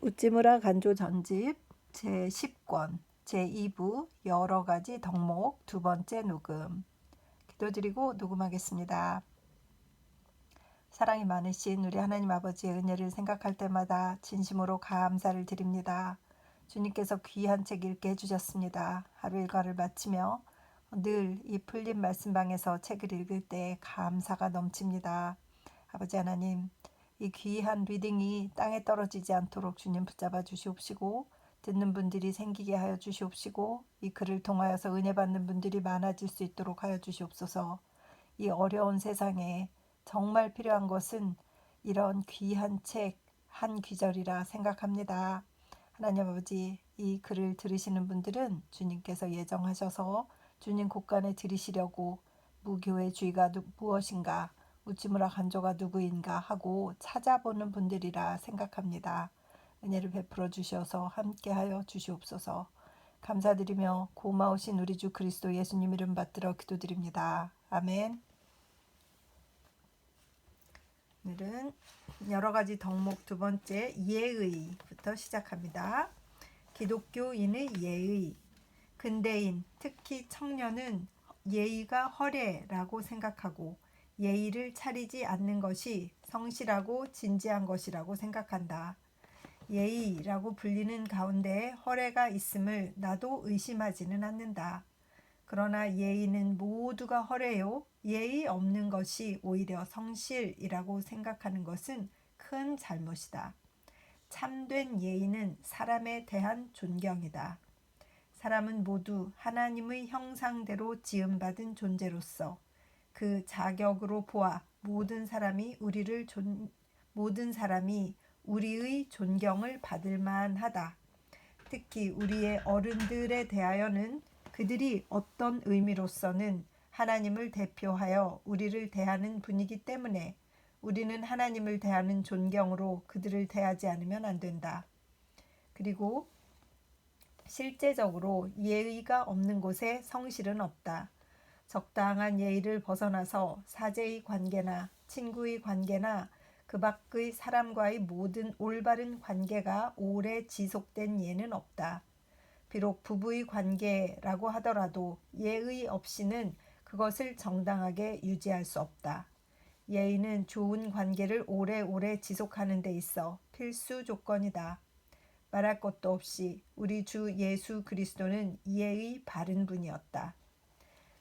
우찌무라 간조 전집 제10권 제2부 여러가지 덕목 두 번째 녹음. 기도드리고 녹음하겠습니다. 사랑이 많으신 우리 하나님 아버지의 은혜를 생각할 때마다 진심으로 감사를 드립니다. 주님께서 귀한 책 읽게 해주셨습니다. 하루 일과를 마치며 늘 이 풀린 말씀방에서 책을 읽을 때 감사가 넘칩니다. 아버지 하나님, 이 귀한 리딩이 땅에 떨어지지 않도록 주님 붙잡아 주시옵시고, 듣는 분들이 생기게 하여 주시옵시고, 이 글을 통하여서 은혜 받는 분들이 많아질 수 있도록 하여 주시옵소서. 이 어려운 세상에 정말 필요한 것은 이런 귀한 책 한 귀절이라 생각합니다. 하나님 아버지, 이 글을 들으시는 분들은 주님께서 예정하셔서 주님 곳간에 들으시려고 무교의 주의가 무엇인가, 우찌무라 간조가 누구인가 하고 찾아보는 분들이라 생각합니다. 은혜를 베풀어 주셔서 함께하여 주시옵소서. 감사드리며 고마우신 우리 주 그리스도 예수님 이름 받들어 기도드립니다. 아멘. 오늘은 여러가지 덕목 두 번째 예의부터 시작합니다. 기독교인의 예의. 근대인, 특히 청년은 예의가 허례라고 생각하고 예의를 차리지 않는 것이 성실하고 진지한 것이라고 생각한다. 예의라고 불리는 가운데 허례가 있음을 나도 의심하지는 않는다. 그러나 예의는 모두가 허례요, 예의 없는 것이 오히려 성실이라고 생각하는 것은 큰 잘못이다. 참된 예의는 사람에 대한 존경이다. 사람은 모두 하나님의 형상대로 지음받은 존재로서 그 자격으로 보아 모든 사람이 우리의 존경을 받을 만하다. 특히 우리의 어른들에 대하여는 그들이 어떤 의미로서는 하나님을 대표하여 우리를 대하는 분이기 때문에 우리는 하나님을 대하는 존경으로 그들을 대하지 않으면 안 된다. 그리고 실제적으로 예의가 없는 곳에 성실은 없다. 적당한 예의를 벗어나서 사제의 관계나 친구의 관계나 그 밖의 사람과의 모든 올바른 관계가 오래 지속된 예는 없다. 비록 부부의 관계라고 하더라도 예의 없이는 그것을 정당하게 유지할 수 없다. 예의는 좋은 관계를 오래오래 지속하는 데 있어 필수 조건이다. 말할 것도 없이 우리 주 예수 그리스도는 예의 바른 분이었다.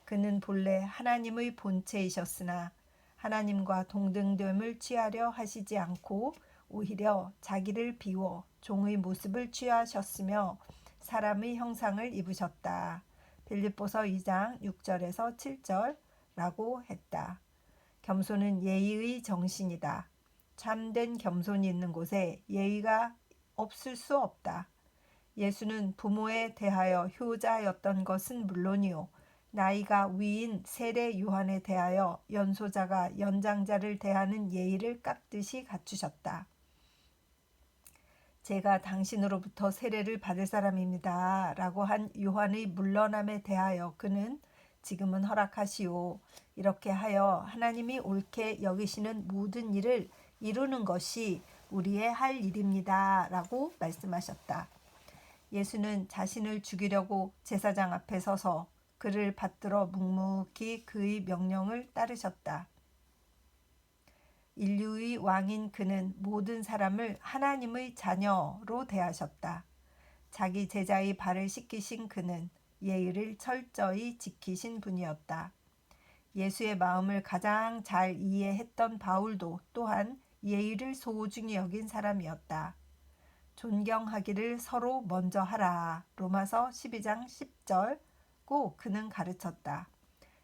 그는 본래 하나님의 본체이셨으나 하나님과 동등됨을 취하려 하시지 않고 오히려 자기를 비워 종의 모습을 취하셨으며 사람의 형상을 입으셨다. 빌립보서 2장 6절에서 7절라고 했다. 겸손은 예의의 정신이다. 참된 겸손이 있는 곳에 예의가 없을 수 없다. 예수는 부모에 대하여 효자였던 것은 물론이요, 나이가 위인 세례 요한에 대하여 연소자가 연장자를 대하는 예의를 깍듯이 갖추셨다. 제가 당신으로부터 세례를 받을 사람입니다. 라고 한 요한의 물러남에 대하여 그는 지금은 허락하시오. 이렇게 하여 하나님이 옳게 여기시는 모든 일을 이루는 것이 우리의 할 일입니다. 라고 말씀하셨다. 예수는 자신을 죽이려고 제사장 앞에 서서 그를 받들어 묵묵히 그의 명령을 따르셨다. 인류의 왕인 그는 모든 사람을 하나님의 자녀로 대하셨다. 자기 제자의 발을 씻기신 그는 예의를 철저히 지키신 분이었다. 예수의 마음을 가장 잘 이해했던 바울도 또한 예의를 소중히 여긴 사람이었다. 존경하기를 서로 먼저 하라. 로마서 12장 10절고 그는 가르쳤다.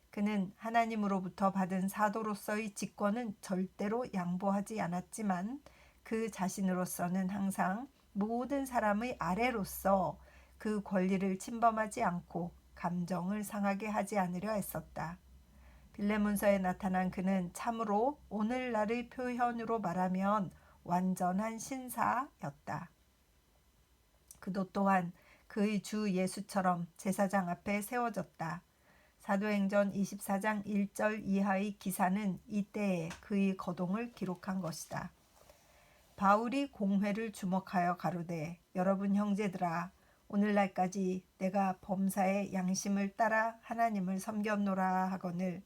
그는 하나님으로부터 받은 사도로서의 직권은 절대로 양보하지 않았지만 그 자신으로서는 항상 모든 사람의 아래로서 그 권리를 침범하지 않고 감정을 상하게 하지 않으려 했었다. 빌레몬서에 나타난 그는 참으로 오늘날의 표현으로 말하면 완전한 신사였다. 그도 또한 그의 주 예수처럼 제사장 앞에 세워졌다. 사도행전 24장 1절 이하의 기사는 이때에 그의 거동을 기록한 것이다. 바울이 공회를 주목하여 가로되 여러분 형제들아 오늘날까지 내가 범사의 양심을 따라 하나님을 섬겼노라 하거늘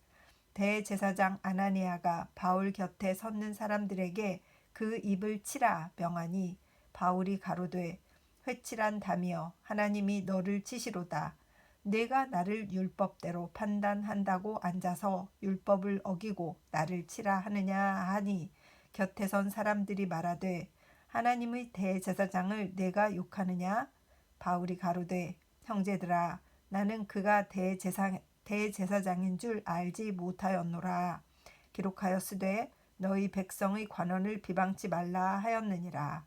대제사장 아나니아가 바울 곁에 섰는 사람들에게 그 입을 치라 명하니 바울이 가로되 회칠한 담이여 하나님이 너를 치시로다. 내가 나를 율법대로 판단한다고 앉아서 율법을 어기고 나를 치라 하느냐 하니 곁에 선 사람들이 말하되 하나님의 대제사장을 내가 욕하느냐? 바울이 가로되 형제들아 나는 그가 대제사장인 줄 알지 못하였노라. 기록하였으되 너희 백성의 관원을 비방치 말라 하였느니라.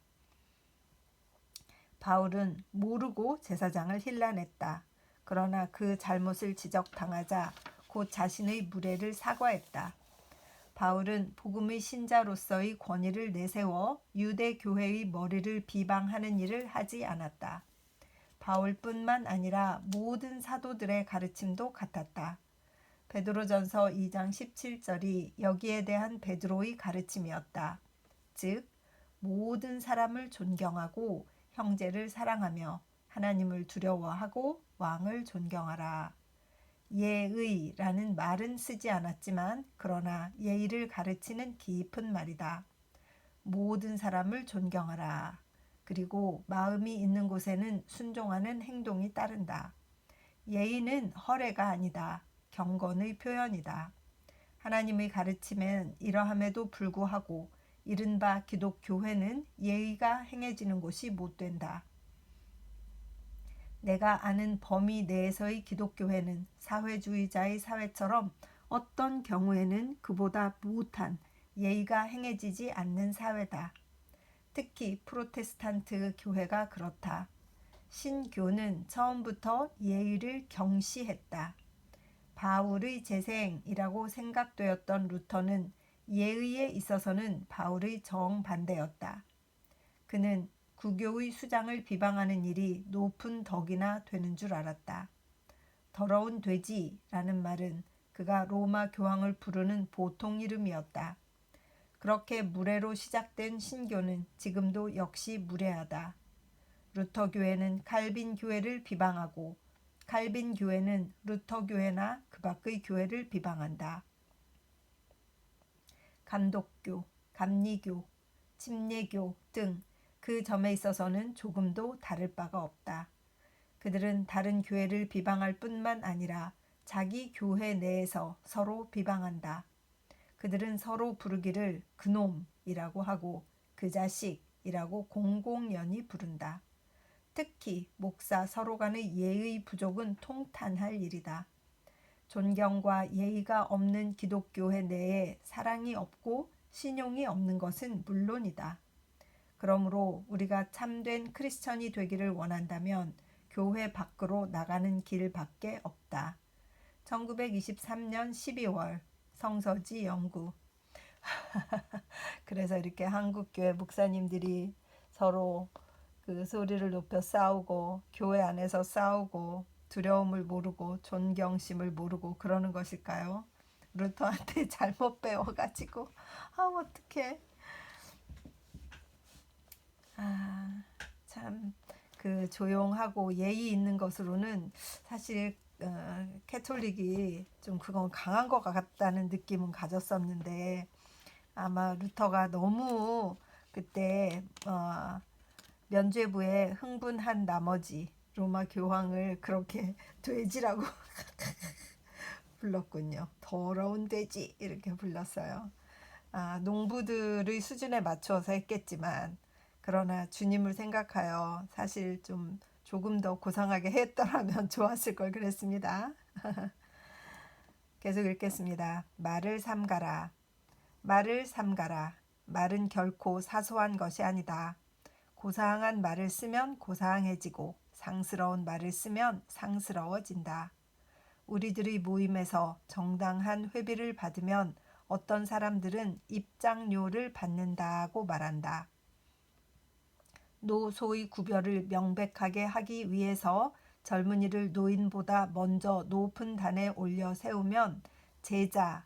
바울은 모르고 제사장을 힐난했다. 그러나 그 잘못을 지적당하자 곧 자신의 무례를 사과했다. 바울은 복음의 신자로서의 권위를 내세워 유대 교회의 머리를 비방하는 일을 하지 않았다. 바울뿐만 아니라 모든 사도들의 가르침도 같았다. 베드로전서 2장 17절이 여기에 대한 베드로의 가르침이었다. 즉 모든 사람을 존경하고 형제를 사랑하며 하나님을 두려워하고 왕을 존경하라. 예의라는 말은 쓰지 않았지만 그러나 예의를 가르치는 깊은 말이다. 모든 사람을 존경하라. 그리고 마음이 있는 곳에는 순종하는 행동이 따른다. 예의는 허례가 아니다. 경건의 표현이다. 하나님의 가르침엔 이러함에도 불구하고 이른바 기독교회는 예의가 행해지는 곳이 못 된다. 내가 아는 범위 내에서의 기독교회는 사회주의자의 사회처럼 어떤 경우에는 그보다 못한 예의가 행해지지 않는 사회다. 특히 프로테스탄트 교회가 그렇다. 신교는 처음부터 예의를 경시했다. 바울의 재생이라고 생각되었던 루터는 예의에 있어서는 바울의 정반대였다. 그는 구교의 수장을 비방하는 일이 높은 덕이나 되는 줄 알았다. 더러운 돼지라는 말은 그가 로마 교황을 부르는 보통 이름이었다. 그렇게 무례로 시작된 신교는 지금도 역시 무례하다. 루터 교회는 칼빈 교회를 비방하고 칼빈 교회는 루터 교회나 그 밖의 교회를 비방한다. 감독교, 감리교, 침례교 등 그 점에 있어서는 조금도 다를 바가 없다. 그들은 다른 교회를 비방할 뿐만 아니라 자기 교회 내에서 서로 비방한다. 그들은 서로 부르기를 그놈이라고 하고 그 자식이라고 공공연히 부른다. 특히 목사 서로 간의 예의 부족은 통탄할 일이다. 존경과 예의가 없는 기독교회 내에 사랑이 없고 신용이 없는 것은 물론이다. 그러므로 우리가 참된 크리스천이 되기를 원한다면 교회 밖으로 나가는 길밖에 없다. 1923년 12월 성서지 연구. 그래서 이렇게 한국교회 목사님들이 서로 그 소리를 높여 싸우고 교회 안에서 싸우고 두려움을 모르고 존경심을 모르고 그러는 것일까요? 루터한테 잘못 배워가지고 어떡해. 참 그 조용하고 예의 있는 것으로는 사실 캐톨릭이 좀 그건 강한 것 같다는 느낌은 가졌었는데 아마 루터가 너무 그때 면죄부에 흥분한 나머지 로마 교황을 그렇게 돼지라고 불렀군요. 더러운 돼지 이렇게 불렀어요. 농부들의 수준에 맞춰서 했겠지만 그러나 주님을 생각하여 사실 좀 조금 더 고상하게 했더라면 좋았을 걸 그랬습니다. 계속 읽겠습니다. 말을 삼가라. 말을 삼가라. 말은 결코 사소한 것이 아니다. 고상한 말을 쓰면 고상해지고 상스러운 말을 쓰면 상스러워진다. 우리들의 모임에서 정당한 회비를 받으면 어떤 사람들은 입장료를 받는다고 말한다. 노소의 구별을 명백하게 하기 위해서 젊은이를 노인보다 먼저 높은 단에 올려 세우면 제자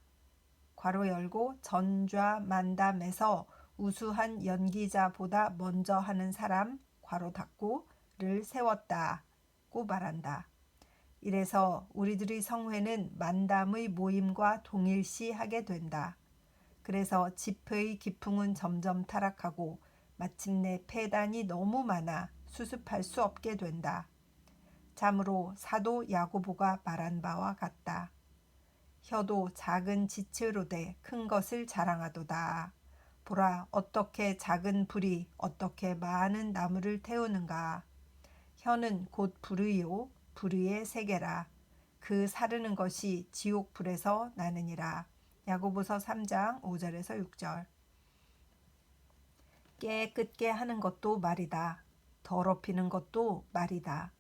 괄호 열고 전좌만담에서 우수한 연기자보다 먼저 하는 사람 괄호 닫고를 세웠다고 말한다. 이래서 우리들의 성회는 만담의 모임과 동일시하게 된다. 그래서 지표의 기풍은 점점 타락하고 마침내 폐단이 너무 많아 수습할 수 없게 된다. 참으로 사도 야고보가 말한 바와 같다. 혀도 작은 지체로 돼 큰 것을 자랑하도다. 보라, 어떻게 작은 불이 어떻게 많은 나무를 태우는가. 혀는 곧 불의요 불의의 세계라. 그 사르는 것이 지옥 불에서 나느니라. 야고보서 3장 5절에서 6절. 깨끗게 하는 것도 말이다. 더럽히는 것도 말이다.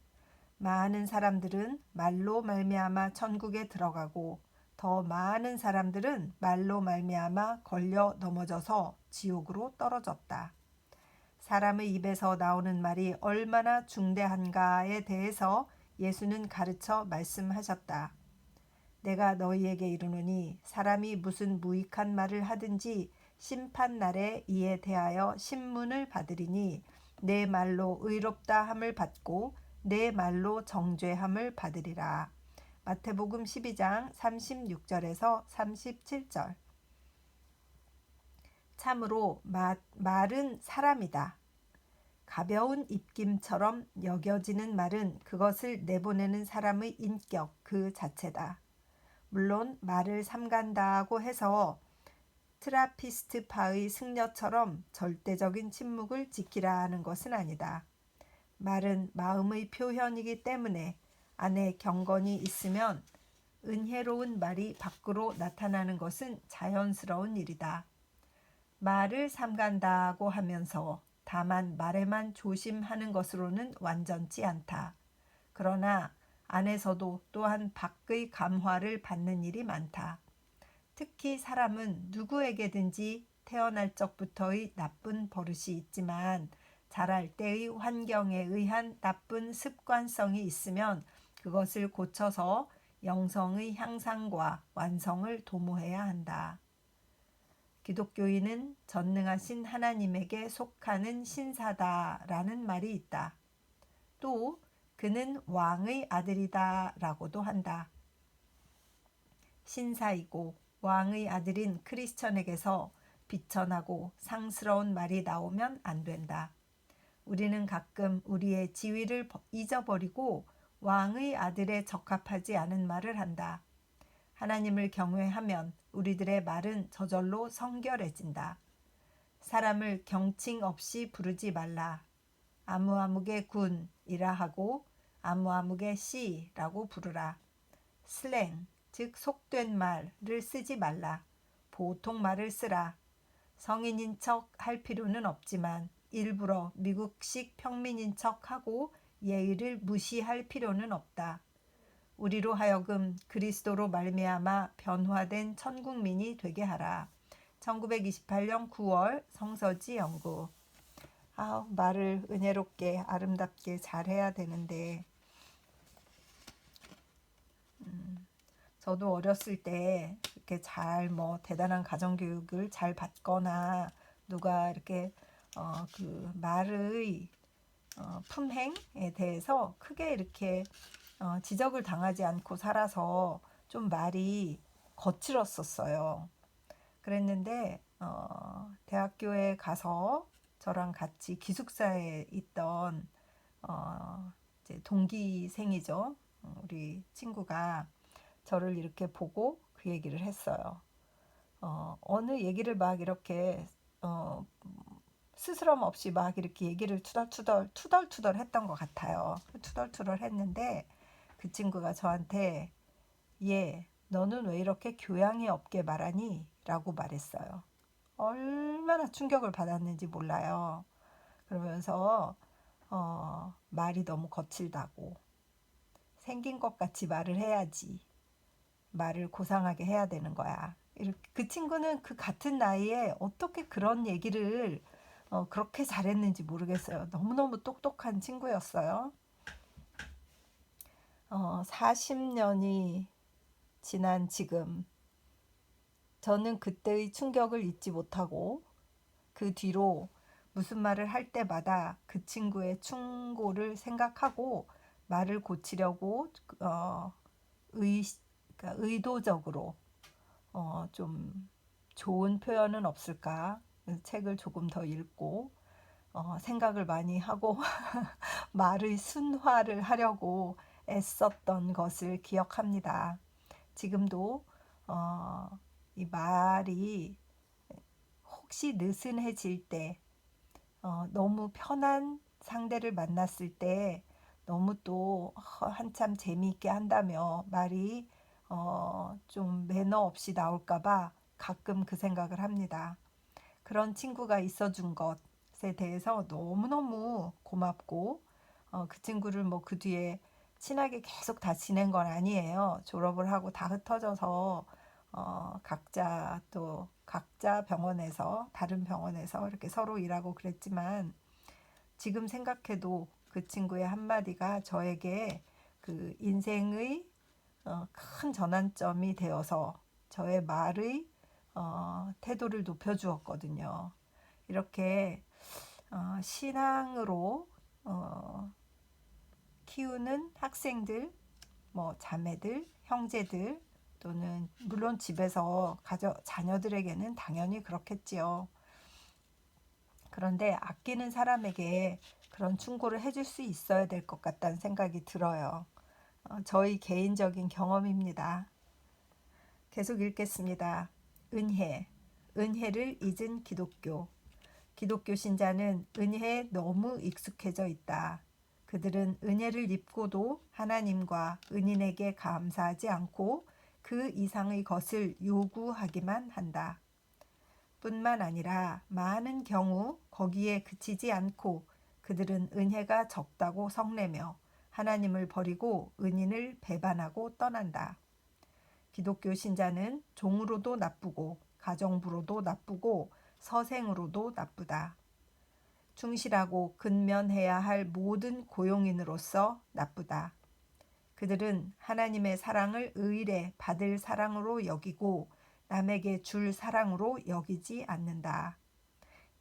많은 사람들은 말로 말미암아 천국에 들어가고 더 많은 사람들은 말로 말미암아 걸려 넘어져서 지옥으로 떨어졌다. 사람의 입에서 나오는 말이 얼마나 중대한가에 대해서 예수는 가르쳐 말씀하셨다. 내가 너희에게 이르노니 사람이 무슨 무익한 말을 하든지 심판날에 이에 대하여 신문을 받으리니 내 말로 의롭다 함을 받고 내 말로 정죄함을 받으리라. 마태복음 12장 36절에서 37절. 참으로 말은 사람이다. 가벼운 입김처럼 여겨지는 말은 그것을 내보내는 사람의 인격 그 자체다. 물론 말을 삼간다고 해서 트라피스트파의 승려처럼 절대적인 침묵을 지키라 하는 것은 아니다. 말은 마음의 표현이기 때문에 안에 경건이 있으면 은혜로운 말이 밖으로 나타나는 것은 자연스러운 일이다. 말을 삼간다고 하면서 다만 말에만 조심하는 것으로는 완전치 않다. 그러나 안에서도 또한 밖의 감화를 받는 일이 많다. 특히 사람은 누구에게든지 태어날 적부터의 나쁜 버릇이 있지만 자랄 때의 환경에 의한 나쁜 습관성이 있으면 그것을 고쳐서 영성의 향상과 완성을 도모해야 한다. 기독교인은 전능하신 하나님에게 속하는 신사다라는 말이 있다. 또 그는 왕의 아들이다 라고도 한다. 신사이고 왕의 아들인 크리스천에게서 비천하고 상스러운 말이 나오면 안 된다. 우리는 가끔 우리의 지위를 잊어버리고 왕의 아들에 적합하지 않은 말을 한다. 하나님을 경외하면 우리들의 말은 저절로 성결해진다. 사람을 경칭 없이 부르지 말라. 아무아무개 군이라 하고 아무아무개 씨라고 부르라. 슬랭, 즉 속된 말을 쓰지 말라. 보통 말을 쓰라. 성인인 척 할 필요는 없지만 일부러 미국식 평민인 척하고 예의를 무시할 필요는 없다. 우리로 하여금 그리스도로 말미암아 변화된 천국민이 되게 하라. 1928년 9월 성서지 연구. 말을 은혜롭게 아름답게 잘해야 되는데 저도 어렸을 때 이렇게 잘 대단한 가정교육을 잘 받거나 누가 이렇게 그 말의 품행에 대해서 크게 이렇게 지적을 당하지 않고 살아서 좀 말이 거칠었었어요. 그랬는데 대학교에 가서 저랑 같이 기숙사에 있던 이제 동기생이죠. 우리 친구가 저를 이렇게 보고 그 얘기를 했어요. 어느 얘기를 막 이렇게 스스럼 없이 막 이렇게 얘기를 투덜투덜 했던 것 같아요. 투덜투덜 했는데 그 친구가 저한테 너는 왜 이렇게 교양이 없게 말하니? 라고 말했어요. 얼마나 충격을 받았는지 몰라요. 그러면서 말이 너무 거칠다고 생긴 것 같이 말을 해야지. 말을 고상하게 해야 되는 거야. 그 친구는 그 같은 나이에 어떻게 그런 얘기를 그렇게 잘했는지 모르겠어요. 너무너무 똑똑한 친구였어요. 40년이 지난 지금 저는 그때의 충격을 잊지 못하고 그 뒤로 무슨 말을 할 때마다 그 친구의 충고를 생각하고 말을 고치려고 의, 그러니까 의도적으로 좀 좋은 표현은 없을까? 책을 조금 더 읽고 생각을 많이 하고 말의 순화를 하려고 애썼던 것을 기억합니다. 지금도 이 말이 혹시 느슨해질 때, 너무 편한 상대를 만났을 때 너무 또 한참 재미있게 한다며 말이 좀 매너 없이 나올까봐 가끔 그 생각을 합니다. 그런 친구가 있어준 것에 대해서 너무너무 고맙고 그 친구를 뭐 그 뒤에 친하게 계속 다 지낸 건 아니에요. 졸업을 하고 다 흩어져서 각자 병원에서 다른 병원에서 이렇게 서로 일하고 그랬지만 지금 생각해도 그 친구의 한마디가 저에게 그 인생의 큰 전환점이 되어서 저의 말의 태도를 높여주었거든요. 이렇게 신앙으로 키우는 학생들, 뭐 자매들, 형제들 또는 물론 집에서 자녀들에게는 당연히 그렇겠지요. 그런데 아끼는 사람에게 그런 충고를 해줄 수 있어야 될 것 같다는 생각이 들어요. 저희 개인적인 경험입니다. 계속 읽겠습니다. 은혜를 잊은 기독교. 기독교 신자는 은혜에 너무 익숙해져 있다. 그들은 은혜를 입고도 하나님과 은인에게 감사하지 않고 그 이상의 것을 요구하기만 한다. 뿐만 아니라 많은 경우 거기에 그치지 않고 그들은 은혜가 적다고 성내며 하나님을 버리고 은인을 배반하고 떠난다. 기독교 신자는 종으로도 나쁘고 가정부로도 나쁘고 서생으로도 나쁘다. 충실하고 근면해야 할 모든 고용인으로서 나쁘다. 그들은 하나님의 사랑을 의뢰 받을 사랑으로 여기고 남에게 줄 사랑으로 여기지 않는다.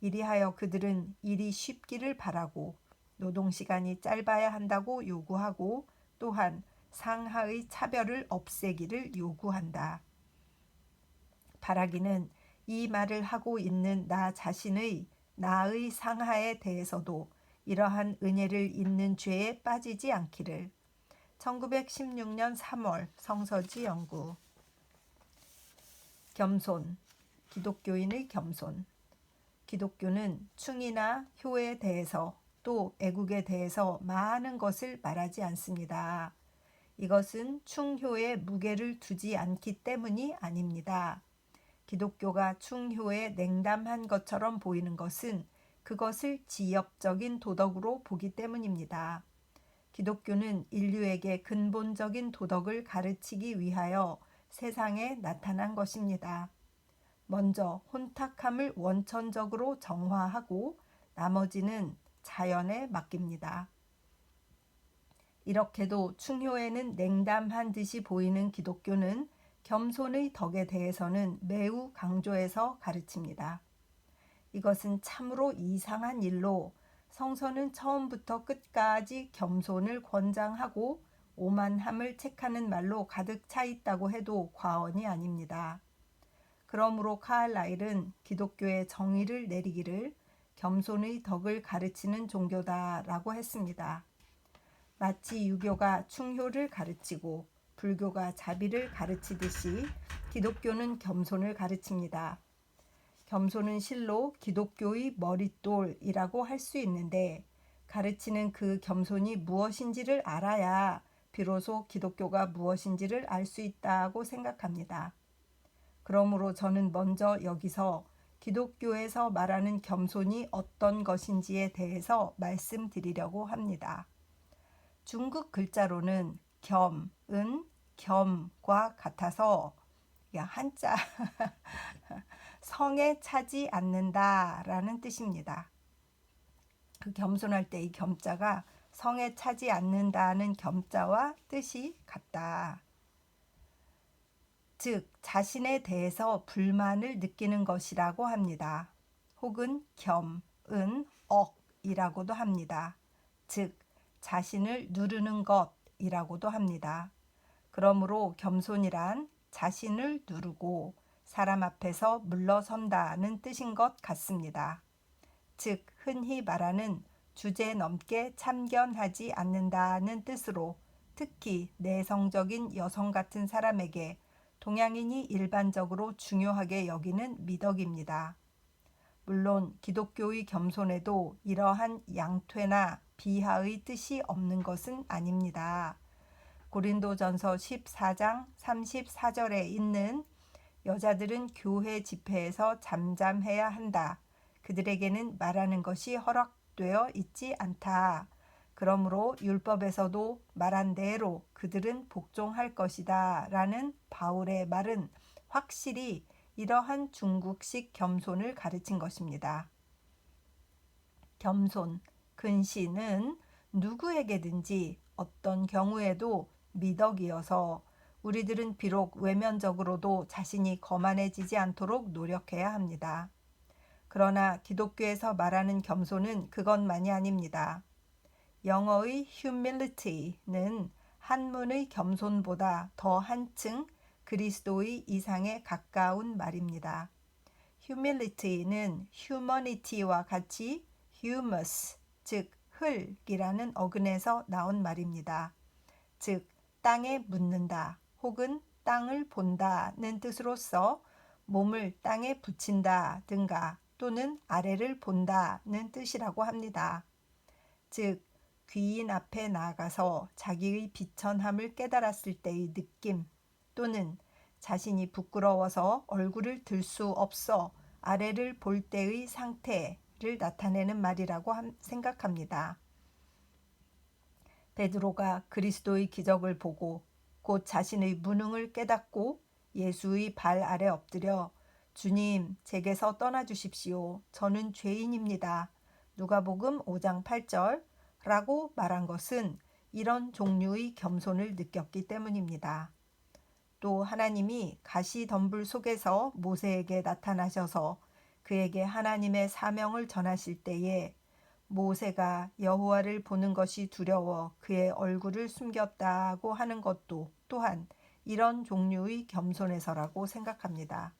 이리하여 그들은 일이 쉽기를 바라고 노동시간이 짧아야 한다고 요구하고 또한 상하의 차별을 없애기를 요구한다. 바라기는 이 말을 하고 있는 나 자신의 나의 상하에 대해서도 이러한 은혜를 잊는 죄에 빠지지 않기를. 1916년 3월 성서지 연구. 겸손. 기독교인의 겸손. 기독교는 충이나 효에 대해서 또 애국에 대해서 많은 것을 말하지 않습니다. 이것은 충효에 무게를 두지 않기 때문이 아닙니다. 기독교가 충효에 냉담한 것처럼 보이는 것은 그것을 지엽적인 도덕으로 보기 때문입니다. 기독교는 인류에게 근본적인 도덕을 가르치기 위하여 세상에 나타난 것입니다. 먼저 혼탁함을 원천적으로 정화하고 나머지는 자연에 맡깁니다. 이렇게도 충효에는 냉담한 듯이 보이는 기독교는 겸손의 덕에 대해서는 매우 강조해서 가르칩니다. 이것은 참으로 이상한 일로 성서는 처음부터 끝까지 겸손을 권장하고 오만함을 책하는 말로 가득 차 있다고 해도 과언이 아닙니다. 그러므로 카를라일은 기독교의 정의를 내리기를 겸손의 덕을 가르치는 종교다라고 했습니다. 마치 유교가 충효를 가르치고 불교가 자비를 가르치듯이 기독교는 겸손을 가르칩니다. 겸손은 실로 기독교의 머릿돌이라고 할 수 있는데 가르치는 그 겸손이 무엇인지를 알아야 비로소 기독교가 무엇인지를 알 수 있다고 생각합니다. 그러므로 저는 먼저 여기서 기독교에서 말하는 겸손이 어떤 것인지에 대해서 말씀드리려고 합니다. 중국 글자로는 겸은 겸과 같아서 한자 성에 차지 않는다라는 뜻입니다. 그 겸손할 때 이 겸자가 성에 차지 않는다는 겸자와 뜻이 같다. 즉 자신에 대해서 불만을 느끼는 것이라고 합니다. 혹은 겸은 억이라고도 합니다. 즉 자신을 누르는 것이라고도 합니다. 그러므로 겸손이란 자신을 누르고 사람 앞에서 물러선다는 뜻인 것 같습니다. 즉 흔히 말하는 주제넘게 참견하지 않는다는 뜻으로 특히 내성적인 여성 같은 사람에게 동양인이 일반적으로 중요하게 여기는 미덕입니다. 물론 기독교의 겸손에도 이러한 양퇴나 비하의 뜻이 없는 것은 아닙니다. 고린도전서 14장 34절에 있는 여자들은 교회 집회에서 잠잠해야 한다. 그들에게는 말하는 것이 허락되어 있지 않다. 그러므로 율법에서도 말한 대로 그들은 복종할 것이다. 라는 바울의 말은 확실히 이러한 중국식 겸손을 가르친 것입니다. 겸손, 근신은 누구에게든지 어떤 경우에도 미덕이어서 우리들은 비록 외면적으로도 자신이 거만해지지 않도록 노력해야 합니다. 그러나 기독교에서 말하는 겸손은 그것만이 아닙니다. 영어의 humility는 한문의 겸손보다 더 한층 그리스도의 이상에 가까운 말입니다. humility는 humanity와 같이 humus, 즉 흙이라는 어근에서 나온 말입니다. 즉 땅에 묻는다 혹은 땅을 본다는 뜻으로서 몸을 땅에 붙인다든가 또는 아래를 본다는 뜻이라고 합니다. 즉 귀인 앞에 나아가서 자기의 비천함을 깨달았을 때의 느낌 또는 자신이 부끄러워서 얼굴을 들 수 없어 아래를 볼 때의 상태를 나타내는 말이라고 생각합니다. 베드로가 그리스도의 기적을 보고 곧 자신의 무능을 깨닫고 예수의 발 아래 엎드려 주님, 제게서 떠나주십시오. 저는 죄인입니다. 누가복음 5장 8절 라고 말한 것은 이런 종류의 겸손을 느꼈기 때문입니다. 또 하나님이 가시덤불 속에서 모세에게 나타나셔서 그에게 하나님의 사명을 전하실 때에 모세가 여호와를 보는 것이 두려워 그의 얼굴을 숨겼다고 하는 것도 또한 이런 종류의 겸손에서라고 생각합니다.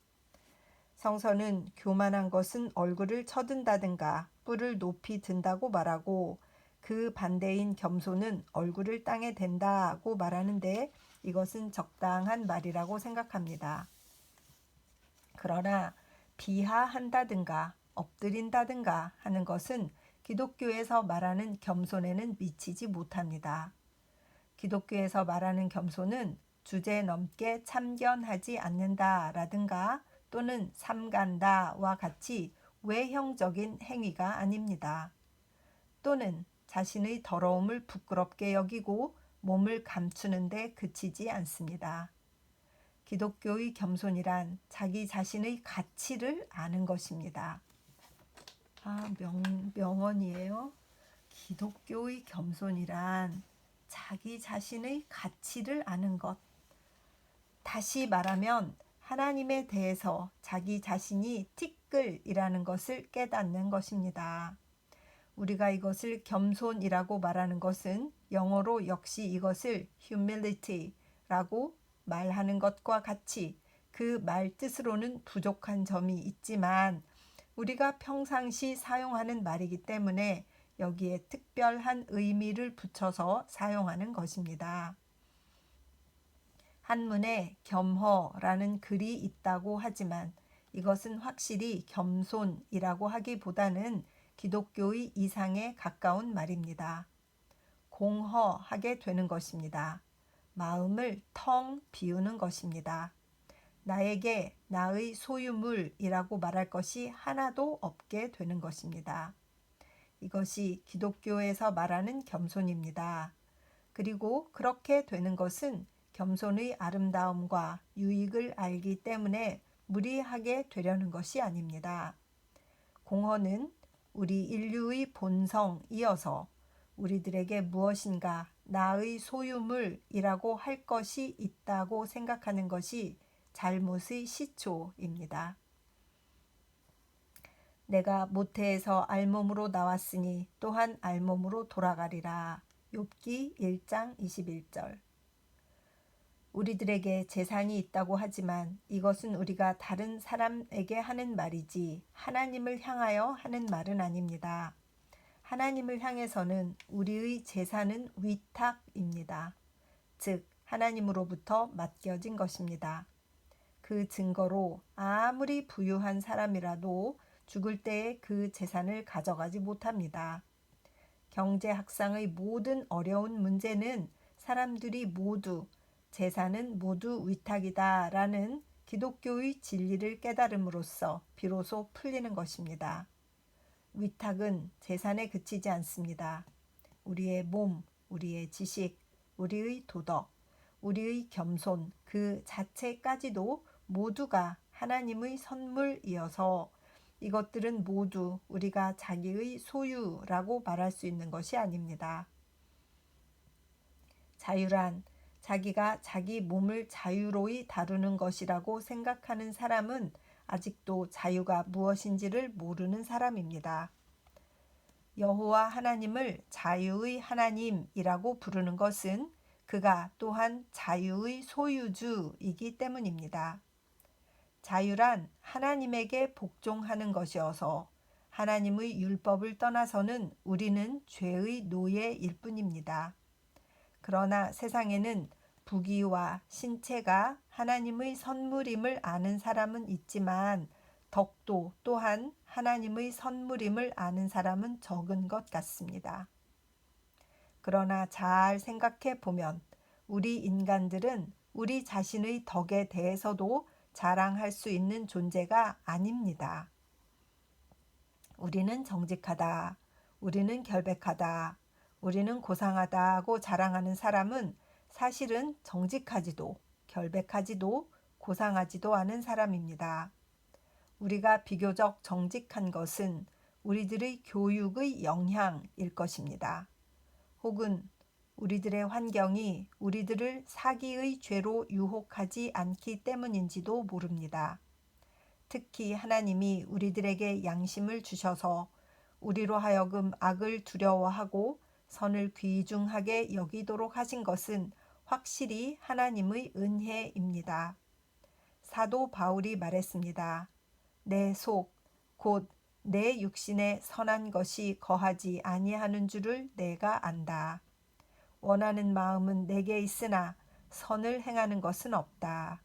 성서는 교만한 것은 얼굴을 쳐든다든가 뿔을 높이 든다고 말하고 그 반대인 겸손은 얼굴을 땅에 댄다고 말하는데 이것은 적당한 말이라고 생각합니다. 그러나 비하한다든가 엎드린다든가 하는 것은 기독교에서 말하는 겸손에는 미치지 못합니다. 기독교에서 말하는 겸손은 주제넘게 참견하지 않는다라든가 또는 삼간다와 같이 외형적인 행위가 아닙니다. 또는 자신의 더러움을 부끄럽게 여기고 몸을 감추는 데 그치지 않습니다. 기독교의 겸손이란 자기 자신의 가치를 아는 것입니다. 명언이에요. 기독교의 겸손이란 자기 자신의 가치를 아는 것. 다시 말하면 하나님에 대해서 자기 자신이 티끌이라는 것을 깨닫는 것입니다. 우리가 이것을 겸손이라고 말하는 것은 영어로 역시 이것을 humility라고 말하는 것과 같이 그 말 뜻으로는 부족한 점이 있지만 우리가 평상시 사용하는 말이기 때문에 여기에 특별한 의미를 붙여서 사용하는 것입니다. 한문에 겸허라는 글이 있다고 하지만 이것은 확실히 겸손이라고 하기보다는 기독교의 이상에 가까운 말입니다. 공허하게 되는 것입니다. 마음을 텅 비우는 것입니다. 나에게 나의 소유물이라고 말할 것이 하나도 없게 되는 것입니다. 이것이 기독교에서 말하는 겸손입니다. 그리고 그렇게 되는 것은 겸손의 아름다움과 유익을 알기 때문에 무리하게 되려는 것이 아닙니다. 공허는 우리 인류의 본성이어서 우리들에게 무엇인가 나의 소유물이라고 할 것이 있다고 생각하는 것이 잘못의 시초입니다. 내가 모태에서 알몸으로 나왔으니 또한 알몸으로 돌아가리라. 욥기 1장 21절. 우리들에게 재산이 있다고 하지만 이것은 우리가 다른 사람에게 하는 말이지 하나님을 향하여 하는 말은 아닙니다. 하나님을 향해서는 우리의 재산은 위탁입니다. 즉 하나님으로부터 맡겨진 것입니다. 그 증거로 아무리 부유한 사람이라도 죽을 때에 그 재산을 가져가지 못합니다. 경제학상의 모든 어려운 문제는 사람들이 모두 재산은 모두 위탁이다라는 기독교의 진리를 깨달음으로써 비로소 풀리는 것입니다. 위탁은 재산에 그치지 않습니다. 우리의 몸, 우리의 지식, 우리의 도덕, 우리의 겸손 그 자체까지도 모두가 하나님의 선물이어서 이것들은 모두 우리가 자기의 소유라고 말할 수 있는 것이 아닙니다. 자유란 자기가 자기 몸을 자유로이 다루는 것이라고 생각하는 사람은 아직도 자유가 무엇인지를 모르는 사람입니다. 여호와 하나님을 자유의 하나님이라고 부르는 것은 그가 또한 자유의 소유주이기 때문입니다. 자유란 하나님에게 복종하는 것이어서 하나님의 율법을 떠나서는 우리는 죄의 노예일 뿐입니다. 그러나 세상에는 부귀와 신체가 하나님의 선물임을 아는 사람은 있지만 덕도 또한 하나님의 선물임을 아는 사람은 적은 것 같습니다. 그러나 잘 생각해 보면 우리 인간들은 우리 자신의 덕에 대해서도 자랑할 수 있는 존재가 아닙니다. 우리는 정직하다, 우리는 결백하다, 우리는 고상하다고 자랑하는 사람은 사실은 정직하지도 결백하지도 고상하지도 않은 사람입니다. 우리가 비교적 정직한 것은 우리들의 교육의 영향일 것입니다. 혹은 우리들의 환경이 우리들을 사기의 죄로 유혹하지 않기 때문인지도 모릅니다. 특히 하나님이 우리들에게 양심을 주셔서 우리로 하여금 악을 두려워하고 선을 귀중하게 여기도록 하신 것은 확실히 하나님의 은혜입니다. 사도 바울이 말했습니다. 내 속, 곧 내 육신에 선한 것이 거하지 아니하는 줄을 내가 안다. 원하는 마음은 내게 있으나 선을 행하는 것은 없다.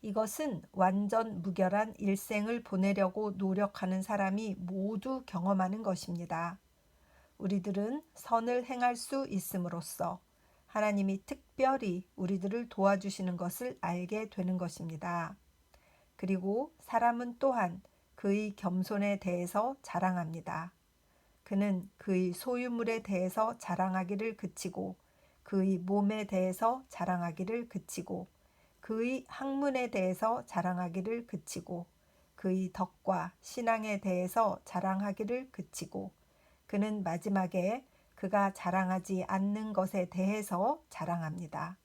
이것은 완전 무결한 일생을 보내려고 노력하는 사람이 모두 경험하는 것입니다. 우리들은 선을 행할 수 있음으로써 하나님이 특별히 우리들을 도와주시는 것을 알게 되는 것입니다. 그리고 사람은 또한 그의 겸손에 대해서 자랑합니다. 그는 그의 소유물에 대해서 자랑하기를 그치고 그의 몸에 대해서 자랑하기를 그치고 그의 학문에 대해서 자랑하기를 그치고 그의 덕과 신앙에 대해서 자랑하기를 그치고 그는 마지막에 그가 자랑하지 않는 것에 대해서 자랑합니다.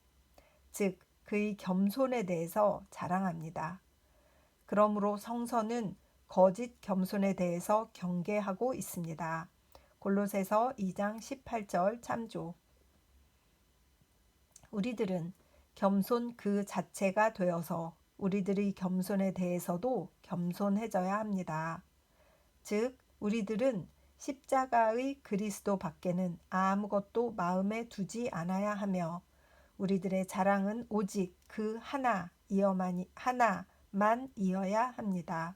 즉 그의 겸손에 대해서 자랑합니다. 그러므로 성서는 거짓 겸손에 대해서 경계하고 있습니다. 골로새서 2장 18절 참조. 우리들은 겸손 그 자체가 되어서 우리들의 겸손에 대해서도 겸손해져야 합니다. 즉 우리들은 십자가의 그리스도 밖에는 아무것도 마음에 두지 않아야 하며 우리들의 자랑은 오직 그 하나만이어야 합니다.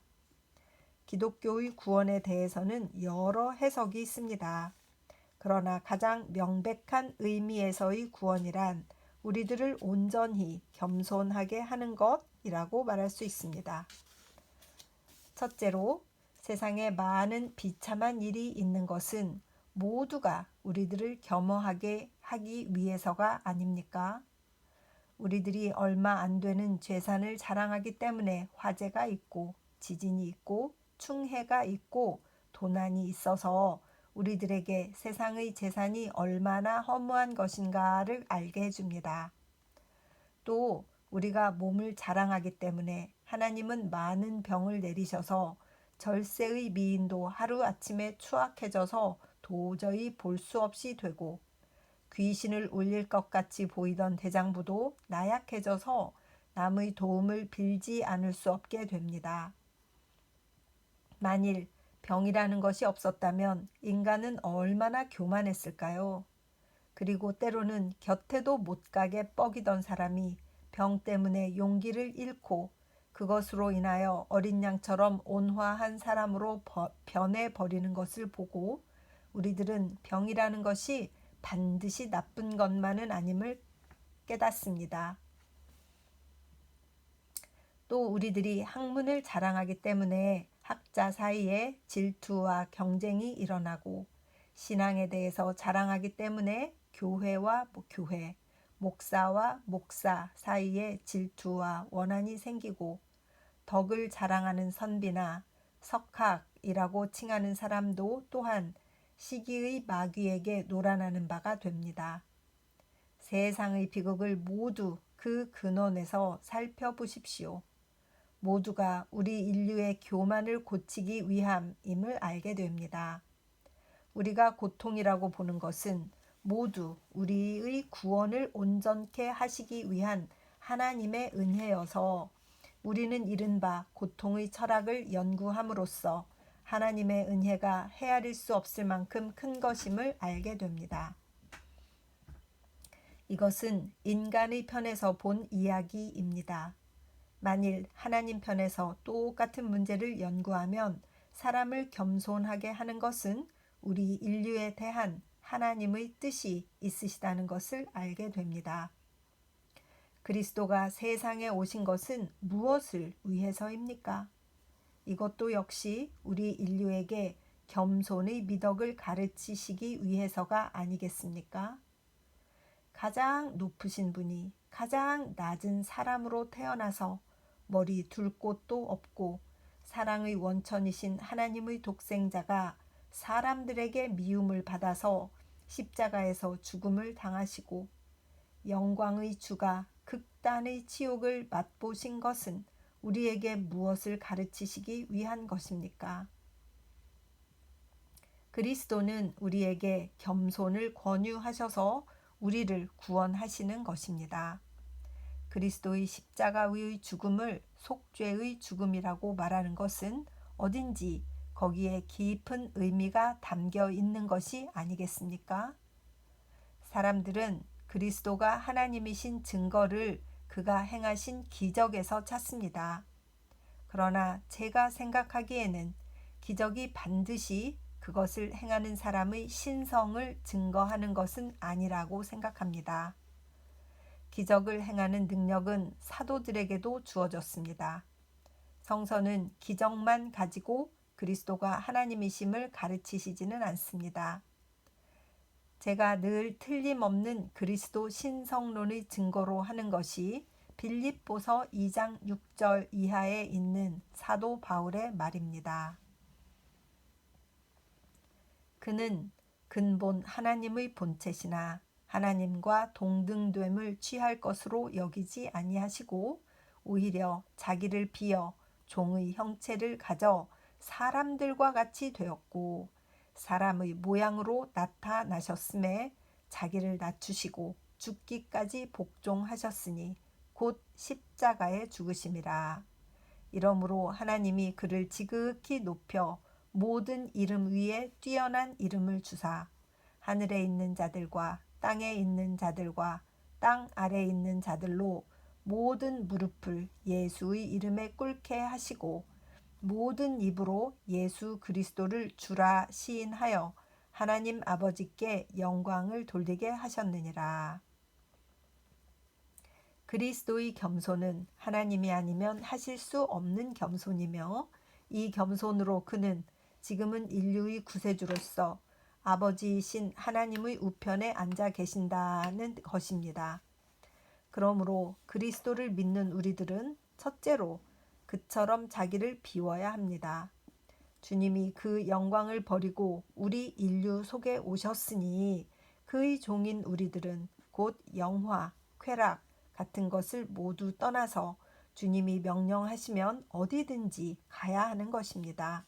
기독교의 구원에 대해서는 여러 해석이 있습니다. 그러나 가장 명백한 의미에서의 구원이란 우리들을 온전히 겸손하게 하는 것이라고 말할 수 있습니다. 첫째로 세상에 많은 비참한 일이 있는 것은 모두가 우리들을 겸허하게 하기 위해서가 아닙니까? 우리들이 얼마 안 되는 재산을 자랑하기 때문에 화재가 있고 지진이 있고 충해가 있고 도난이 있어서 우리들에게 세상의 재산이 얼마나 허무한 것인가를 알게 해줍니다. 또 우리가 몸을 자랑하기 때문에 하나님은 많은 병을 내리셔서 절세의 미인도 하루아침에 추악해져서 도저히 볼 수 없이 되고, 귀신을 울릴 것 같이 보이던 대장부도 나약해져서 남의 도움을 빌지 않을 수 없게 됩니다. 만일 병이라는 것이 없었다면 인간은 얼마나 교만했을까요? 그리고 때로는 곁에도 못 가게 뻐기던 사람이 병 때문에 용기를 잃고 그것으로 인하여 어린 양처럼 온화한 사람으로 변해버리는 것을 보고 우리들은 병이라는 것이 반드시 나쁜 것만은 아님을 깨닫습니다. 또 우리들이 학문을 자랑하기 때문에 학자 사이에 질투와 경쟁이 일어나고, 신앙에 대해서 자랑하기 때문에 교회와 교회, 목사와 목사 사이에 질투와 원한이 생기고, 덕을 자랑하는 선비나 석학이라고 칭하는 사람도 또한 시기의 마귀에게 노란하는 바가 됩니다. 세상의 비극을 모두 그 근원에서 살펴보십시오. 모두가 우리 인류의 교만을 고치기 위함임을 알게 됩니다. 우리가 고통이라고 보는 것은 모두 우리의 구원을 온전케 하시기 위한 하나님의 은혜여서 우리는 이른바 고통의 철학을 연구함으로써 하나님의 은혜가 헤아릴 수 없을 만큼 큰 것임을 알게 됩니다. 이것은 인간의 편에서 본 이야기입니다. 만일 하나님 편에서 똑같은 문제를 연구하면 사람을 겸손하게 하는 것은 우리 인류에 대한 하나님의 뜻이 있으시다는 것을 알게 됩니다. 그리스도가 세상에 오신 것은 무엇을 위해서입니까? 이것도 역시 우리 인류에게 겸손의 미덕을 가르치시기 위해서가 아니겠습니까? 가장 높으신 분이 가장 낮은 사람으로 태어나서 머리 둘 곳도 없고 사랑의 원천이신 하나님의 독생자가 사람들에게 미움을 받아서 십자가에서 죽음을 당하시고 영광의 주가 극단의 치욕을 맛보신 것은 우리에게 무엇을 가르치시기 위한 것입니까? 그리스도는 우리에게 겸손을 권유하셔서 우리를 구원하시는 것입니다. 그리스도의 십자가의 죽음을 속죄의 죽음이라고 말하는 것은 어딘지 거기에 깊은 의미가 담겨 있는 것이 아니겠습니까? 사람들은 그리스도가 하나님이신 증거를 그가 행하신 기적에서 찾습니다. 그러나 제가 생각하기에는 기적이 반드시 그것을 행하는 사람의 신성을 증거하는 것은 아니라고 생각합니다. 기적을 행하는 능력은 사도들에게도 주어졌습니다. 성서는 기적만 가지고 그리스도가 하나님이심을 가르치시지는 않습니다. 제가 늘 틀림없는 그리스도 신성론의 증거로 하는 것이 빌립보서 2장 6절 이하에 있는 사도 바울의 말입니다. 그는 근본 하나님의 본체시나 하나님과 동등됨을 취할 것으로 여기지 아니하시고 오히려 자기를 비어 종의 형체를 가져 사람들과 같이 되었고 사람의 모양으로 나타나셨음에 자기를 낮추시고 죽기까지 복종하셨으니 곧 십자가에 죽으심이라. 이러므로 하나님이 그를 지극히 높여 모든 이름 위에 뛰어난 이름을 주사 하늘에 있는 자들과 땅에 있는 자들과 땅 아래에 있는 자들로 모든 무릎을 예수의 이름에 꿇게 하시고 모든 입으로 예수 그리스도를 주라 시인하여 하나님 아버지께 영광을 돌리게 하셨느니라. 그리스도의 겸손은 하나님이 아니면 하실 수 없는 겸손이며 이 겸손으로 그는 지금은 인류의 구세주로서 아버지이신 하나님의 우편에 앉아 계신다는 것입니다. 그러므로 그리스도를 믿는 우리들은 첫째로 그처럼 자기를 비워야 합니다. 주님이 그 영광을 버리고 우리 인류 속에 오셨으니 그의 종인 우리들은 곧 영화, 쾌락 같은 것을 모두 떠나서 주님이 명령하시면 어디든지 가야 하는 것입니다.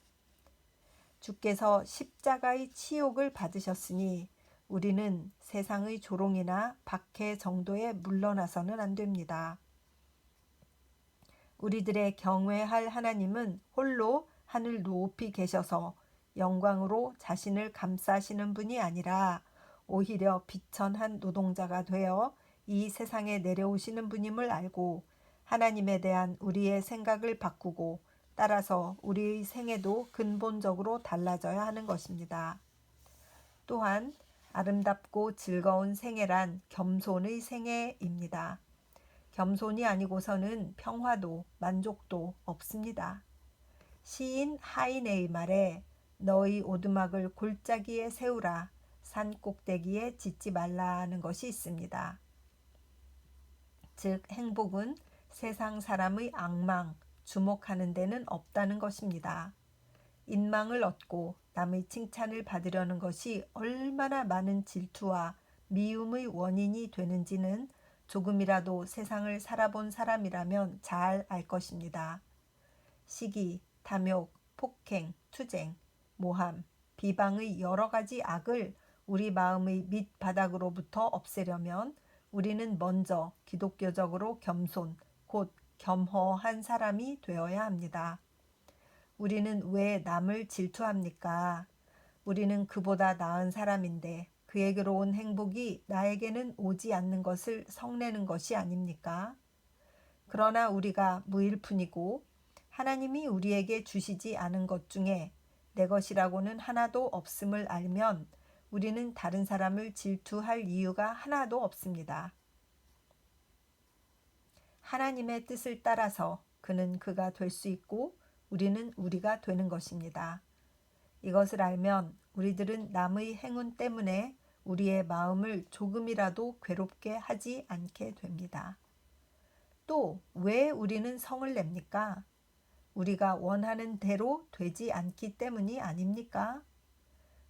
주께서 십자가의 치욕을 받으셨으니 우리는 세상의 조롱이나 박해 정도에 물러나서는 안 됩니다. 우리들의 경외할 하나님은 홀로 하늘 높이 계셔서 영광으로 자신을 감싸시는 분이 아니라 오히려 비천한 노동자가 되어 이 세상에 내려오시는 분임을 알고 하나님에 대한 우리의 생각을 바꾸고 따라서 우리의 생애도 근본적으로 달라져야 하는 것입니다. 또한 아름답고 즐거운 생애란 겸손의 생애입니다. 겸손이 아니고서는 평화도 만족도 없습니다. 시인 하이네의 말에 너희 오두막을 골짜기에 세우라 산 꼭대기에 짓지 말라는 것이 있습니다. 즉 행복은 세상 사람의 악망, 주목하는 데는 없다는 것입니다. 인망을 얻고 남의 칭찬을 받으려는 것이 얼마나 많은 질투와 미움의 원인이 되는지는 조금이라도 세상을 살아본 사람이라면 잘 알 것입니다. 시기, 탐욕, 폭행, 투쟁, 모함, 비방의 여러 가지 악을 우리 마음의 밑바닥으로부터 없애려면 우리는 먼저 기독교적으로 겸손, 곧 겸허한 사람이 되어야 합니다. 우리는 왜 남을 질투합니까? 우리는 그보다 나은 사람인데 그에게로 온 행복이 나에게는 오지 않는 것을 성내는 것이 아닙니까? 그러나 우리가 무일푼이고 하나님이 우리에게 주시지 않은 것 중에 내 것이라고는 하나도 없음을 알면 우리는 다른 사람을 질투할 이유가 하나도 없습니다. 하나님의 뜻을 따라서 그는 그가 될 수 있고 우리는 우리가 되는 것입니다. 이것을 알면 우리들은 남의 행운 때문에 우리의 마음을 조금이라도 괴롭게 하지 않게 됩니다. 또 왜 우리는 성을 냅니까? 우리가 원하는 대로 되지 않기 때문이 아닙니까?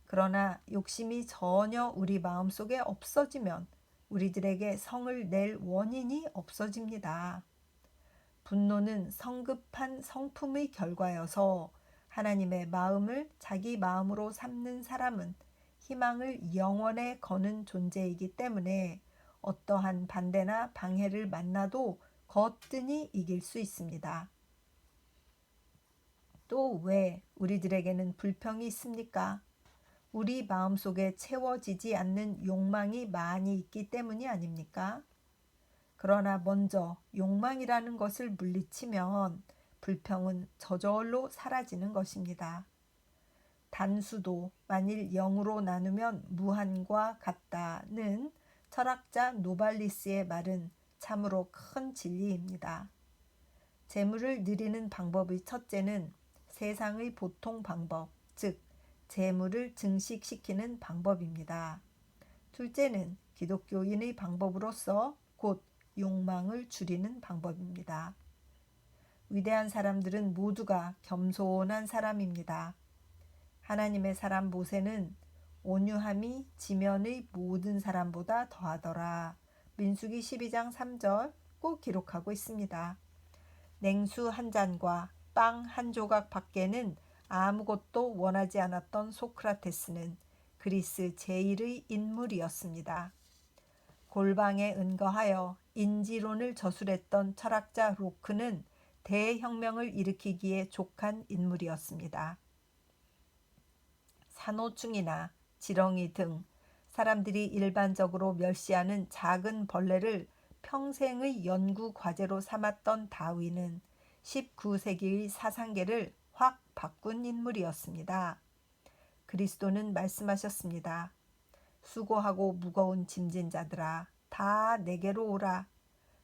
그러나 욕심이 전혀 우리 마음속에 없어지면 우리들에게 성을 낼 원인이 없어집니다. 분노는 성급한 성품의 결과여서 하나님의 마음을 자기 마음으로 삼는 사람은 희망을 영원에 거는 존재이기 때문에 어떠한 반대나 방해를 만나도 거뜬히 이길 수 있습니다. 또 왜 우리들에게는 불평이 있습니까? 우리 마음속에 채워지지 않는 욕망이 많이 있기 때문이 아닙니까? 그러나 먼저 욕망이라는 것을 물리치면 불평은 저절로 사라지는 것입니다. 단수도 만일 0으로 나누면 무한과 같다는 철학자 노발리스의 말은 참으로 큰 진리입니다. 재물을 누리는 방법의 첫째는 세상의 보통 방법, 즉 재물을 증식시키는 방법입니다. 둘째는 기독교인의 방법으로서 곧 욕망을 줄이는 방법입니다. 위대한 사람들은 모두가 겸손한 사람입니다. 하나님의 사람 모세는 온유함이 지면의 모든 사람보다 더하더라. 민수기 12장 3절 꼭 기록하고 있습니다. 냉수 한 잔과 빵 한 조각 밖에는 아무것도 원하지 않았던 소크라테스는 그리스 제1의 인물이었습니다. 골방에 은거하여 인지론을 저술했던 철학자 로크는 대혁명을 일으키기에 족한 인물이었습니다. 산호충이나 지렁이 등 사람들이 일반적으로 멸시하는 작은 벌레를 평생의 연구 과제로 삼았던 다윈은 19세기의 사상계를 확 바꾼 인물이었습니다. 그리스도는 말씀하셨습니다. 수고하고 무거운 짐진 자들아 다 내게로 오라.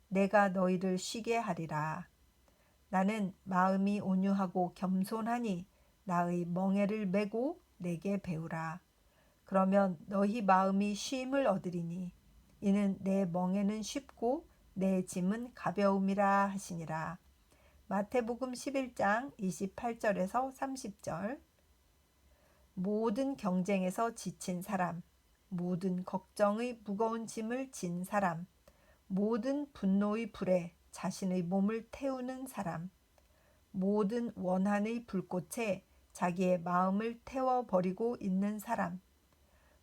내가 너희를 쉬게 하리라. 나는 마음이 온유하고 겸손하니 나의 멍에를 메고 내게 배우라. 그러면 너희 마음이 쉼을 얻으리니 이는 내 멍에는 쉽고 내 짐은 가벼움이라 하시니라. 마태복음 11장 28절에서 30절. 모든 경쟁에서 지친 사람, 모든 걱정의 무거운 짐을 진 사람, 모든 분노의 불에 자신의 몸을 태우는 사람, 모든 원한의 불꽃에 자기의 마음을 태워버리고 있는 사람,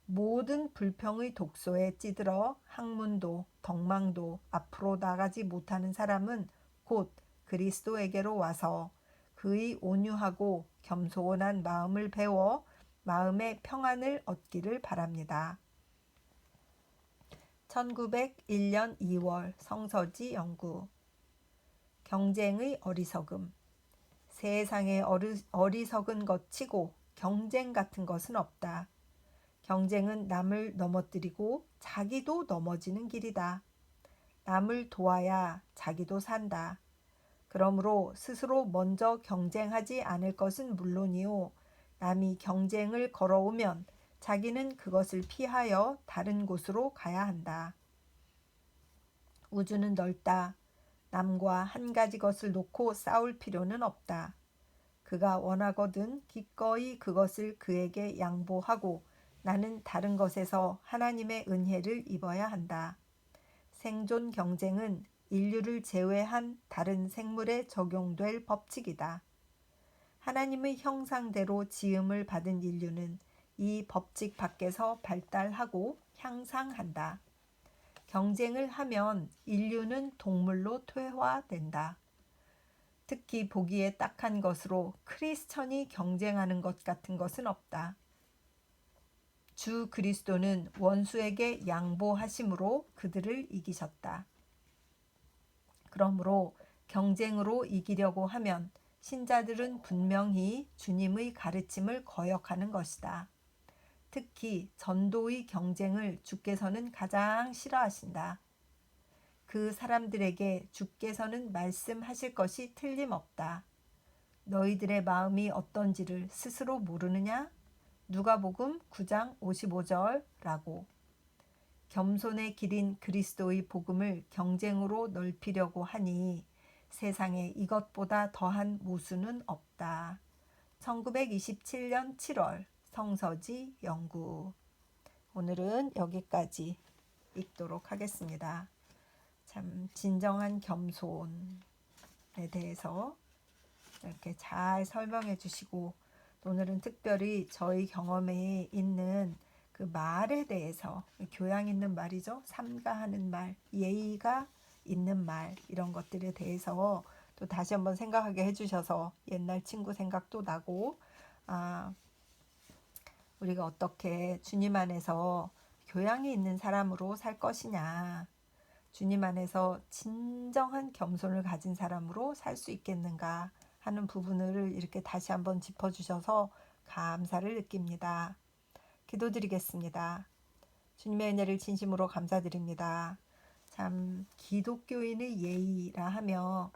모든 불평의 독소에 찌들어 학문도 덕망도 앞으로 나가지 못하는 사람은 곧 그리스도에게로 와서 그의 온유하고 겸손한 마음을 배워 마음의 평안을 얻기를 바랍니다. 1901년 2월 성서지 연구. 경쟁의 어리석음. 세상에 어리석은 것 치고 경쟁 같은 것은 없다. 경쟁은 남을 넘어뜨리고 자기도 넘어지는 길이다. 남을 도와야 자기도 산다. 그러므로 스스로 먼저 경쟁하지 않을 것은 물론이요, 남이 경쟁을 걸어오면 자기는 그것을 피하여 다른 곳으로 가야 한다. 우주는 넓다. 남과 한 가지 것을 놓고 싸울 필요는 없다. 그가 원하거든 기꺼이 그것을 그에게 양보하고 나는 다른 것에서 하나님의 은혜를 입어야 한다. 생존 경쟁은 인류를 제외한 다른 생물에 적용될 법칙이다. 하나님의 형상대로 지음을 받은 인류는 이 법칙 밖에서 발달하고 향상한다. 경쟁을 하면 인류는 동물로 퇴화된다. 특히 보기에 딱한 것으로 크리스천이 경쟁하는 것 같은 것은 없다. 주 그리스도는 원수에게 양보하심으로 그들을 이기셨다. 그러므로 경쟁으로 이기려고 하면 신자들은 분명히 주님의 가르침을 거역하는 것이다. 특히 전도의 경쟁을 주께서는 가장 싫어하신다. 그 사람들에게 주께서는 말씀하실 것이 틀림없다. 너희들의 마음이 어떤지를 스스로 모르느냐? 누가복음 9장 55절라고. 겸손의 길인 그리스도의 복음을 경쟁으로 넓히려고 하니 세상에 이것보다 더한 모순은 없다. 1927년 7월 성서지 연구. 오늘은 여기까지 읽도록 하겠습니다. 참 진정한 겸손에 대해서 이렇게 잘 설명해 주시고, 오늘은 특별히 저희 경험에 있는 그 말에 대해서, 교양 있는 말이죠. 삼가하는 말, 예의가 있는 말, 이런 것들에 대해서 또 다시 한번 생각하게 해주셔서 옛날 친구 생각도 나고, 우리가 어떻게 주님 안에서 교양이 있는 사람으로 살 것이냐, 주님 안에서 진정한 겸손을 가진 사람으로 살 수 있겠는가 하는 부분을 이렇게 다시 한번 짚어주셔서 감사를 느낍니다. 기도드리겠습니다. 주님의 은혜를 진심으로 감사드립니다. 참 기독교인의 예의라 하며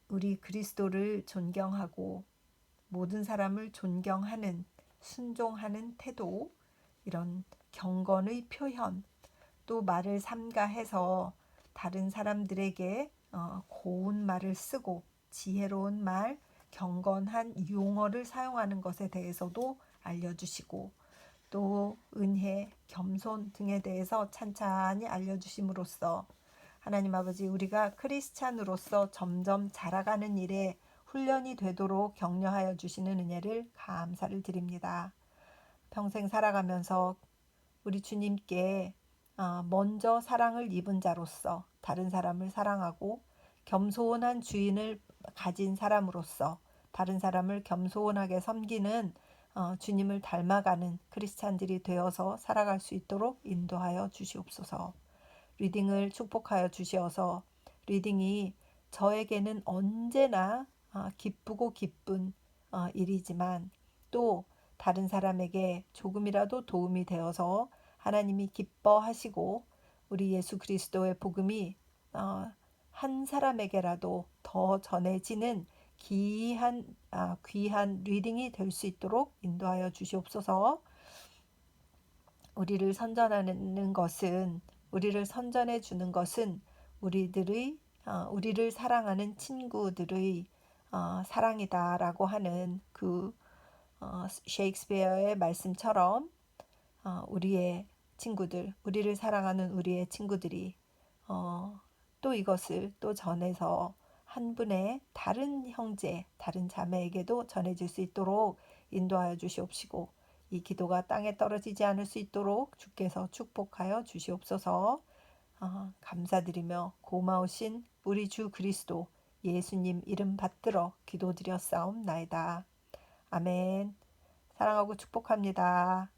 우리 그리스도를 존경하고 모든 사람을 존경하는, 순종하는 태도, 이런 경건의 표현, 또 말을 삼가해서 다른 사람들에게 고운 말을 쓰고 지혜로운 말, 경건한 용어를 사용하는 것에 대해서도 알려주시고, 또 은혜, 겸손 등에 대해서 찬찬히 알려주심으로써 하나님 아버지, 우리가 크리스찬으로서 점점 자라가는 일에 훈련이 되도록 격려하여 주시는 은혜를 감사를 드립니다. 평생 살아가면서 우리 주님께 먼저 사랑을 입은 자로서 다른 사람을 사랑하고, 겸손한 주인을 가진 사람으로서 다른 사람을 겸손하게 섬기는 주님을 닮아가는 크리스찬들이 되어서 살아갈 수 있도록 인도하여 주시옵소서. 리딩을 축복하여 주시어서 리딩이 저에게는 언제나 기쁘고 기쁜 일이지만, 또 다른 사람에게 조금이라도 도움이 되어서 하나님이 기뻐하시고 우리 예수 그리스도의 복음이 한 사람에게라도 더 전해지는 귀한 리딩이 될 수 있도록 인도하여 주시옵소서. 우리를 선전해 주는 것은 우리를 사랑하는 친구들의 사랑이다라고 하는 그 셰익스피어의 말씀처럼 우리의 친구들, 우리를 사랑하는 우리의 친구들이 또 이것을 또 전해서 한 분의 다른 형제, 다른 자매에게도 전해질 수 있도록 인도하여 주시옵시고 이 기도가 땅에 떨어지지 않을 수 있도록 주께서 축복하여 주시옵소서. 감사드리며 고마우신 우리 주 그리스도 예수님 이름 받들어 기도드렸사옵나이다. 아멘. 사랑하고 축복합니다.